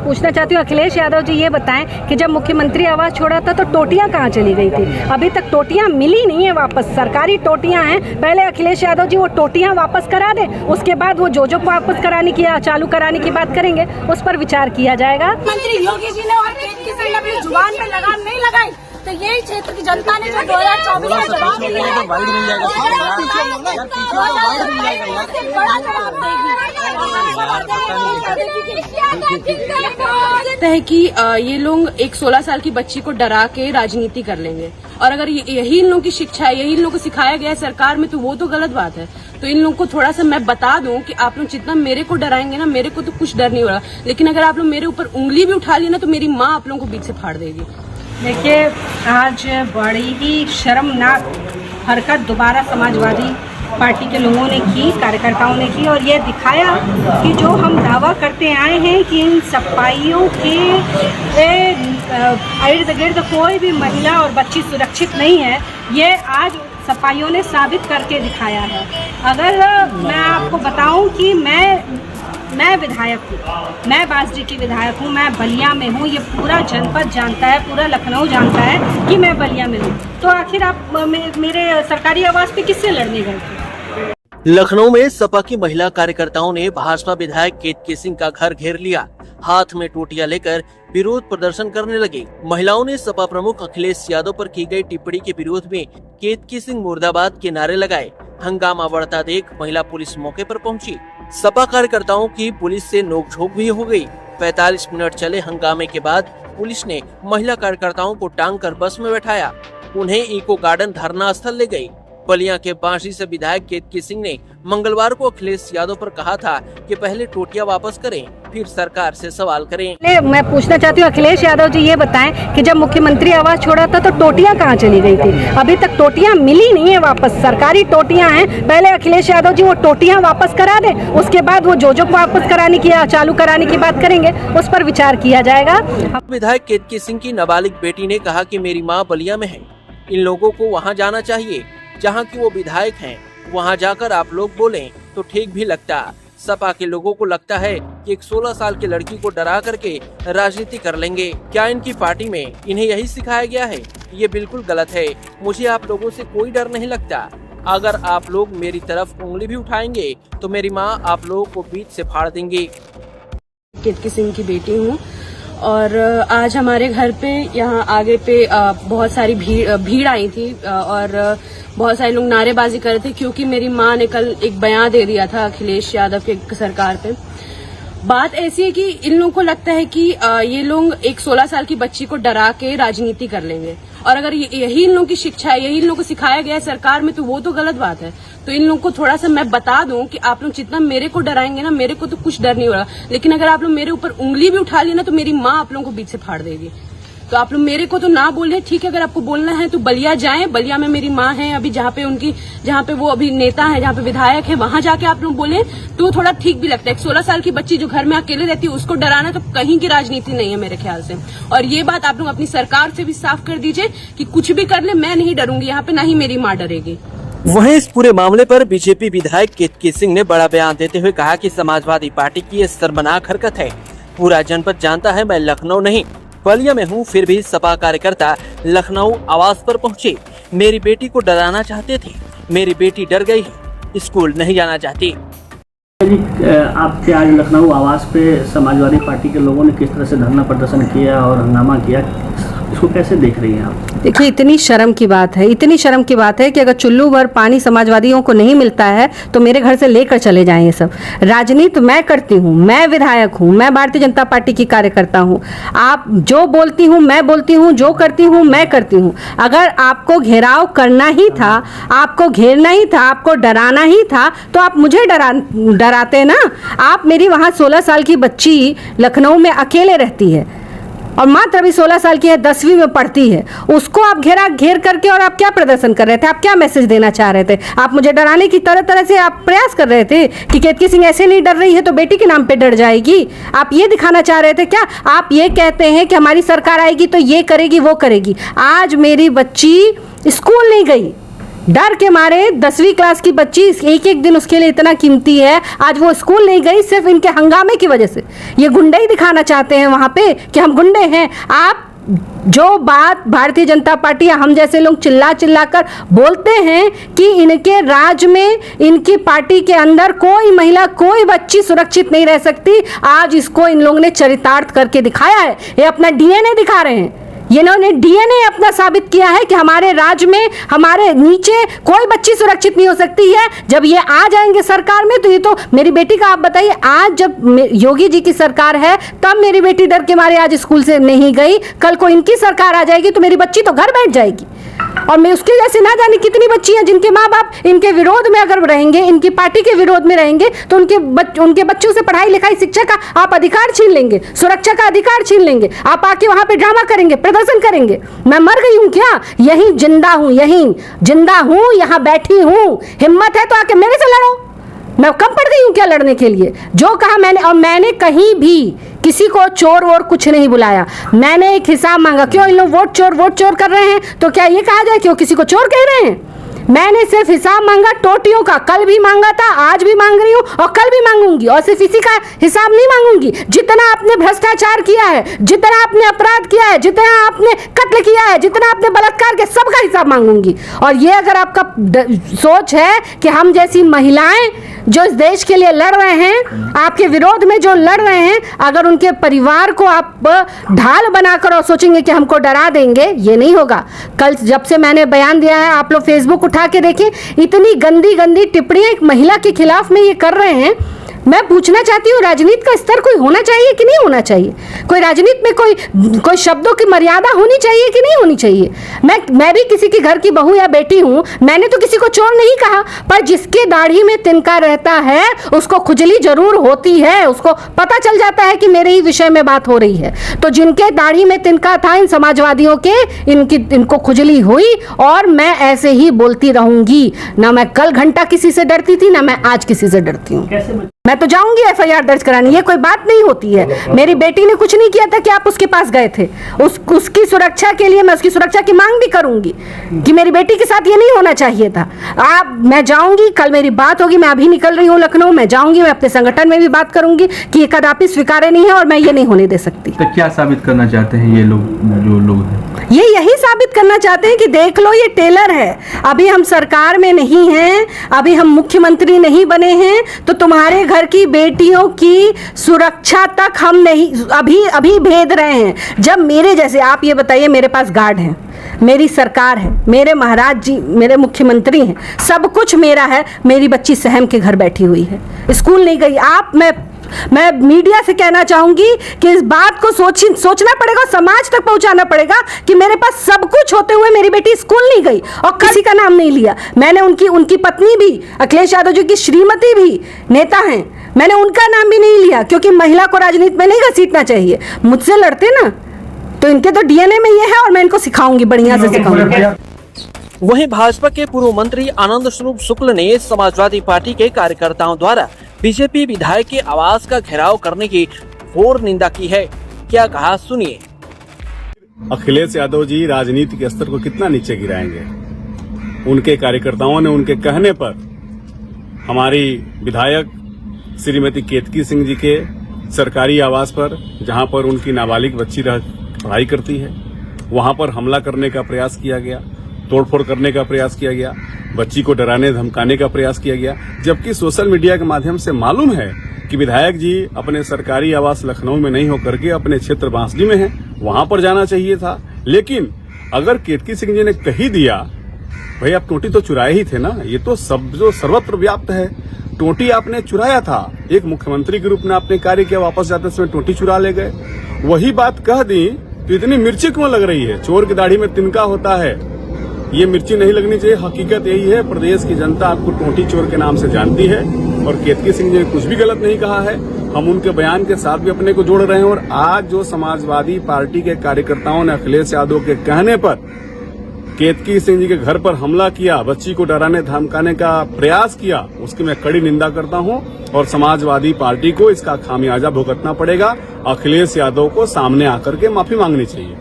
पूछना चाहती हूँ अखिलेश यादव जी, ये बताएं कि जब मुख्यमंत्री आवास छोड़ा था तो टोटियाँ कहाँ चली गई थी? अभी तक टोटियाँ मिली नहीं है वापस, सरकारी टोटियाँ हैं। पहले अखिलेश यादव जी वो टोटियाँ वापस करा दें, उसके बाद वो जो वापस कराने की चालू कराने की बात करेंगे, उस पर विचार किया जाएगा। मंत्री योगी जी ने और किसी ने अपनी जुबान पे लगाम नहीं लगाई, तो यही क्षेत्र की जनता ने जो 2024 में जवाब दिया है, बड़ा जवाब है कि ये लोग एक 16 साल की बच्ची को डरा के राजनीति कर लेंगे, और अगर यही इन लोगों की शिक्षा है, यही इन लोगों को सिखाया गया है सरकार में, तो वो तो गलत बात है। तो इन लोगों को थोड़ा सा मैं बता दूं कि आप लोग जितना मेरे को डराएंगे ना, मेरे को तो कुछ डर नहीं हो रहा, लेकिन अगर आप लोग मेरे ऊपर उंगली भी उठा ली ना, तो मेरी माँ आप लोगों को बीच से फाड़ देगी। देखिए, आज बड़ी ही शर्मनाक हरकत दोबारा समाजवादी पार्टी के लोगों ने की, कार्यकर्ताओं ने की, और ये दिखाया कि जो हम दावा करते आए हैं कि इन सफाइयों के इर्द गिर्द कोई भी महिला और बच्ची सुरक्षित नहीं है, ये आज सफाइयों ने साबित करके दिखाया है। अगर मैं आपको बताऊं कि मैं विधायक हूँ, मैं बांसडी की विधायक हूँ, मैं बलिया में हूँ, ये पूरा जनपद जानता है, पूरा लखनऊ जानता है कि मैं बलिया में हूँ, तो आखिर आप मेरे सरकारी आवास पे किससे लड़ने गए थे? लखनऊ में सपा की महिला कार्यकर्ताओं ने भाजपा विधायक केतकी सिंह का घर घेर लिया, हाथ में टोटियां लेकर विरोध प्रदर्शन करने लगे। महिलाओं ने सपा प्रमुख अखिलेश यादव पर की गई टिप्पणी के विरोध में केतकी सिंह मुर्दाबाद के नारे लगाए। हंगामा बढ़ता देख महिला पुलिस मौके पर पहुंची। सपा कार्यकर्ताओं की पुलिस से नोकझोंक भी हो गई। 45 मिनट चले हंगामे के बाद पुलिस ने महिला कार्यकर्ताओं को टांग कर बस में बैठाया, उन्हें इको गार्डन धरना स्थल ले गई। बलिया के बांसडी से विधायक केतकी सिंह ने मंगलवार को अखिलेश यादव पर कहा था कि पहले टोटियां वापस करें, फिर सरकार से सवाल करें। मैं पूछना चाहती हूँ अखिलेश यादव जी, ये बताएं कि जब मुख्यमंत्री आवास छोड़ा था तो टोटियाँ कहाँ चली गई थी? अभी तक टोटियाँ मिली नहीं है वापस, सरकारी टोटियाँ हैं। पहले अखिलेश यादव जी वो टोटियाँ वापस करा दें, उसके बाद वो जो वापस कराने की चालू कराने की बात करेंगे, उस पर विचार किया जाएगा। विधायक केतकी सिंह की नाबालिग बेटी ने कहा कि मेरी माँ बलिया में है, इन लोगों को वहाँ जाना चाहिए जहाँ की वो विधायक हैं, वहाँ जाकर आप लोग बोलें तो ठीक भी लगता। सपा के लोगों को लगता है कि एक 16 साल की लड़की को डरा करके राजनीति कर लेंगे। क्या इनकी पार्टी में इन्हें यही सिखाया गया है? ये बिल्कुल गलत है। मुझे आप लोगों से कोई डर नहीं लगता। अगर आप लोग मेरी तरफ उंगली भी उठाएंगे तो मेरी माँ आप लोगों को बीच से फाड़ देंगी। केतकी सिंह की बेटी हूँ, और आज हमारे घर पे यहाँ आगे पे बहुत सारी भीड़ आई थी, और बहुत सारे लोग नारेबाजी कर रहे थे, क्योंकि मेरी माँ ने कल एक बयान दे दिया था अखिलेश यादव के सरकार पे। बात ऐसी है कि इन लोगों को लगता है कि ये लोग एक 16 साल की बच्ची को डरा के राजनीति कर लेंगे, और अगर यही इन लोगों की शिक्षा है, यही इन लोगों को सिखाया गया है सरकार में, तो वो तो गलत बात है। तो इन लोगों को थोड़ा सा मैं बता दूं कि आप लोग जितना मेरे को डराएंगे ना, मेरे को तो कुछ डर नहीं हो रहा, लेकिन अगर आप लोग मेरे ऊपर उंगली भी उठा ली ना, तो मेरी माँ आप लोगों को बीच से फाड़ देगी। तो आप लोग मेरे को तो ना बोले, ठीक है, अगर आपको बोलना है तो बलिया जाएं। बलिया में मेरी माँ है अभी, जहाँ पे वो अभी नेता है, जहाँ पे विधायक है, वहां जाके आप लोग बोले तो थोड़ा ठीक भी लगता है। 16 साल की बच्ची जो घर में अकेले रहती है, उसको डराना तो कहीं की राजनीति नहीं है मेरे ख्याल से। और ये बात आप लोग अपनी सरकार से भी साफ कर दीजिए कि कुछ भी कर ले, मैं नहीं डरूंगी यहाँ पे, ना ही मेरी माँ डरेगी। वहीं इस पूरे मामले पर बीजेपी विधायक केतकी सिंह ने बड़ा बयान देते हुए कहा कि समाजवादी पार्टी की ये शर्मनाक हरकत है। पूरा जनपद जानता है मैं लखनऊ नहीं बलिया में हूँ, फिर भी सपा कार्यकर्ता लखनऊ आवास पर पहुँचे। मेरी बेटी को डराना चाहते थे, मेरी बेटी डर गई है, स्कूल नहीं जाना चाहती। आपके आज लखनऊ आवास पे समाजवादी पार्टी के लोगों ने किस तरह से धरना प्रदर्शन किया और हंगामा किया, इसको कैसे देख रही हैं आप? देखिए, इतनी शर्म की बात है, इतनी शर्म की बात है कि अगर चुल्लू भर पानी समाजवादियों को नहीं मिलता है तो मेरे घर से लेकर चले जाएं। ये सब राजनीति मैं करती हूँ, मैं विधायक हूँ, मैं भारतीय जनता पार्टी की कार्यकर्ता हूँ। आप जो बोलती हूँ मैं बोलती हूँ, जो करती हूँ मैं करती हूँ। अगर आपको घेराव करना ही था, आपको घेरना ही था, आपको डराना ही था, तो आप मुझे डराते ना। आप मेरी वहाँ 16 साल की बच्ची लखनऊ में अकेले रहती है और मात्र अभी 16 साल की है, 10वीं में पढ़ती है, उसको आप घेर करके और आप क्या प्रदर्शन कर रहे थे? आप क्या मैसेज देना चाह रहे थे? आप मुझे डराने की तरह से आप प्रयास कर रहे थे कि केतकी सिंह ऐसे नहीं डर रही है तो बेटी के नाम पे डर जाएगी। आप ये दिखाना चाह रहे थे क्या? आप ये कहते हैं कि हमारी सरकार आएगी तो ये करेगी वो करेगी। आज मेरी बच्ची स्कूल नहीं गई, डर के मारे 10वीं क्लास की बच्ची एक एक दिन उसके लिए इतना कीमती है, आज वो स्कूल नहीं गई सिर्फ इनके हंगामे की वजह से। ये गुंडे ही दिखाना चाहते हैं वहाँ पे कि हम गुंडे हैं। आप जो बात भारतीय जनता पार्टी या हम जैसे लोग चिल्ला चिल्ला कर बोलते हैं कि इनके राज में, इनकी पार्टी के अंदर कोई महिला, कोई बच्ची सुरक्षित नहीं रह सकती, आज इसको इन लोगों ने चरितार्थ करके दिखाया है। ये अपना डीएनए दिखा रहे हैं, इन्होंने डीएनए अपना साबित किया है कि हमारे राज्य में, हमारे नीचे कोई बच्ची सुरक्षित नहीं हो सकती है। जब ये आ जाएंगे सरकार में तो ये तो मेरी बेटी का आप बताइए, आज जब योगी जी की सरकार है तब मेरी बेटी डर के मारे आज स्कूल से नहीं गई, कल को इनकी सरकार आ जाएगी तो मेरी बच्ची तो घर बैठ जाएगी। और मैं उसके जैसे ना जाने कितनी बच्ची हैं जिनके माँ बाप इनके विरोध में अगर रहेंगे, इनकी पार्टी के विरोध में रहेंगे तो उनके बच्चों से पढ़ाई लिखाई शिक्षा का आप अधिकार छीन लेंगे, सुरक्षा का अधिकार छीन लेंगे, आप आके वहां पे ड्रामा करेंगे, प्रदर्शन करेंगे। मैं मर गई हूं क्या? यहीं जिंदा हूं, यहीं जिंदा हूं, यहां बैठी हूं। हिम्मत है तो आके मेरे से लड़ो, मैं कम पड़ गई हूं क्या लड़ने के लिए? जो कहा मैंने, और मैंने कहीं भी किसी को चोर वोर कुछ नहीं बुलाया। मैंने एक हिसाब मांगा, क्यों इन लोग वोट चोर कर रहे हैं तो क्या ये कहा जाए क्यों किसी को चोर कह रहे हैं? मैंने सिर्फ हिसाब मांगा टोटियों का, कल भी मांगा था, आज भी मांग रही हूं और कल भी मांगूंगी। और सिर्फ इसी का हिसाब नहीं मांगूंगी, जितना आपने भ्रष्टाचार किया है, जितना आपने अपराध किया है, जितना आपने कत्ल किया है, जितना आपने बलात्कार किया, सबका हिसाब मांगूंगी। और ये अगर आपका सोच है कि हम जैसी महिलाएं जो इस देश के लिए लड़ रहे हैं, आपके विरोध में जो लड़ रहे हैं, अगर उनके परिवार को आप ढाल बनाकर और सोचेंगे कि हमको डरा देंगे, ये नहीं होगा। कल जब से मैंने बयान दिया है, आप लोग फेसबुक उठा के देखें, इतनी गंदी गंदी टिप्पणियां एक महिला के खिलाफ में ये कर रहे हैं। मैं पूछना चाहती हूँ, राजनीति का स्तर कोई होना चाहिए कि नहीं होना चाहिए? कोई राजनीति में कोई शब्दों की मर्यादा होनी चाहिए कि नहीं होनी चाहिए? मैं भी किसी के घर की बहू या बेटी हूँ, मैंने तो किसी को चोर नहीं कहा, पर जिसके दाढ़ी में तिनका रहता है उसको खुजली जरूर होती है, उसको पता चल जाता है कि मेरे ही विषय में बात हो रही है। तो जिनके दाढ़ी में तिनका था, इन समाजवादियों के, इनको खुजली हुई और मैं ऐसे ही बोलती रहूंगी। ना मैं कल घंटा किसी से डरती थी, ना मैं आज किसी से डरती हूँ। मैं तो जाऊंगी एफआईआर दर्ज कराने, ये कोई बात नहीं होती है। मेरी बेटी ने कुछ नहीं किया था कि आप उसके पास गए थे। उसकी सुरक्षा के लिए मैं उसकी सुरक्षा की मांग भी करूंगी कि मेरी बेटी के साथ ये नहीं होना चाहिए था। मैं जाऊंगी, कल मेरी बात होगी, मैं अभी निकल रही हूँ लखनऊ, मैं जाऊंगी, मैं अपने संगठन में भी बात करूंगी कि ये कदापि स्वीकार्य नहीं है और मैं ये नहीं होने दे सकती। तो क्या साबित करना चाहते हैं ये लोग, जो लोग हैं? ये यही साबित करना चाहते हैं कि देख लो ये टेलर है, अभी हम सरकार में नहीं हैं, अभी हम मुख्यमंत्री नहीं बने हैं, तो तुम्हारे घर की बेटियों की सुरक्षा तक हम नहीं अभी भेद रहे हैं। जब मेरे जैसे, आप ये बताइए, मेरे पास गार्ड हैं, मेरी सरकार है, मेरे महाराज जी मेरे मुख्यमंत्री हैं, सब कुछ मेरा है, मेरी बच्ची सहम के घर बैठी हुई है, स्कूल नहीं गई। मैं मीडिया से कहना चाहूंगी कि इस बात को सोचना पड़ेगा, समाज तक पहुंचाना पड़ेगा कि मेरे पास सब कुछ होते हुए मेरी बेटी स्कूल नहीं गई और किसी का नाम नहीं लिया। मैंने उनकी पत्नी भी, अखिलेश यादव जी की श्रीमती भी नेता हैं, मैंने उनका नाम भी नहीं लिया, क्योंकि महिला को राजनीति में नहीं घसीटना चाहिए। मुझसे लड़ते ना तो इनके तो डीएनए में ये है और मैं इनको सिखाऊंगी, बढ़िया से सिखाऊंगी। वहीं भाजपा के पूर्व मंत्री आनंद स्वरूप शुक्ल ने समाजवादी पार्टी के कार्यकर्ताओं द्वारा बीजेपी विधायक के आवास का घेराव करने की घोर निंदा की है। क्या कहा, सुनिए। अखिलेश यादव जी राजनीति के स्तर को कितना नीचे गिराएंगे? उनके कार्यकर्ताओं ने उनके कहने पर हमारी विधायक श्रीमती केतकी सिंह जी के सरकारी आवास पर, जहां पर उनकी नाबालिग बच्ची पढ़ाई करती है, वहां पर हमला करने का प्रयास किया गया, तोड़फोड़ करने का प्रयास किया गया, बच्ची को डराने धमकाने का प्रयास किया गया। जबकि सोशल मीडिया के माध्यम से मालूम है कि विधायक जी अपने सरकारी आवास लखनऊ में नहीं होकर के अपने क्षेत्र बांसडी में हैं, वहां पर जाना चाहिए था। लेकिन अगर केतकी सिंह जी ने कही दिया, भाई आप टोटी तो चुराए ही थे ना, ये तो सब जो सर्वत्र व्याप्त है, टोटी आपने चुराया था, एक मुख्यमंत्री के रूप में आपने कार्य किया, वापस जाते समय टोटी चुरा ले गए, वही बात कह दी तो इतनी मिर्ची क्यों लग रही है? चोर की दाढ़ी में तिनका होता है, ये मिर्ची नहीं लगनी चाहिए। हकीकत यही है, प्रदेश की जनता आपको टोटी चोर के नाम से जानती है और केतकी सिंह जी ने कुछ भी गलत नहीं कहा है। हम उनके बयान के साथ भी अपने को जोड़ रहे हैं। और आज जो समाजवादी पार्टी के कार्यकर्ताओं ने अखिलेश यादव के कहने पर केतकी सिंह जी के घर पर हमला किया, बच्ची को डराने धमकाने का प्रयास किया, उसकी मैं कड़ी निंदा करता हूं और समाजवादी पार्टी को इसका खामियाजा भुगतना पड़ेगा। अखिलेश यादव को सामने आकर के माफी मांगनी चाहिए।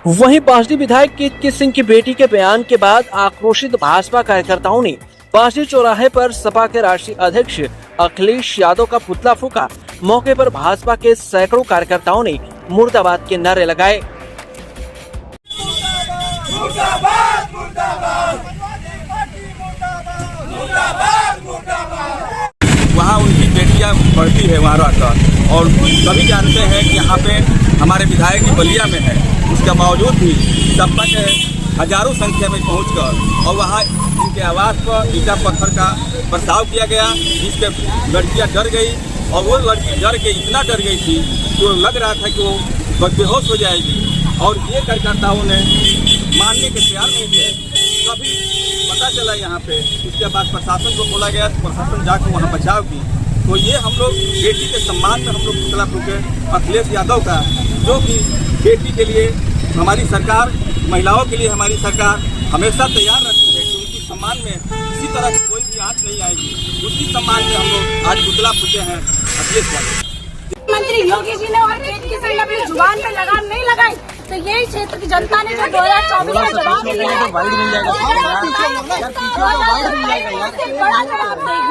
वहीं बांसडी विधायक केतकी सिंह की बेटी के बयान के बाद आक्रोशित भाजपा कार्यकर्ताओं ने बांसडी चौराहे पर सपा के राष्ट्रीय अध्यक्ष अखिलेश यादव का पुतला फूका। मौके पर भाजपा के सैकड़ों कार्यकर्ताओं ने मुर्दाबाद के नारे लगाए। वहाँ उनकी बेटियां पढ़ती है वहाँ रहकर, और सभी जानते हैं कि यहाँ पे हमारे विधायक की बलिया में है, उसके बावजूद भी सपा के हजारों संख्या में पहुंचकर और वहाँ उनके आवास पर ईटा पत्थर का बरसाव किया गया, जिसके लड़कियां डर गई और वो लड़की डर के इतना डर गई थी कि वो लग रहा था कि वो बेहोश हो जाएगी। और ये कार्यकर्ताओं ने मानने के तैयार नहीं थे। कभी पता चला यहाँ पे, उसके बाद प्रशासन को बोला गया तो प्रशासन जाकर वहाँ बचाव की। तो ये हम लोग बेटी के सम्मान में हम लोग पुतला फूके अखिलेश यादव का, जो कि बेटी के लिए हमारी सरकार, महिलाओं के लिए हमारी सरकार हमेशा तैयार रहती है कि उनकी सम्मान में किसी तरह की कोई भी आंच नहीं आएगी। उसी सम्मान में हम लोग आज पुतला फूके हैं अखिलेश यादव। मंत्री योगी जी ने और केतकी सिंह ने अपनी जुबान पे लगाम नहीं लगाई, तो यही क्षेत्र की जनता ने जो 2024 का जवाब दिया है, बड़ा जवाब देगी।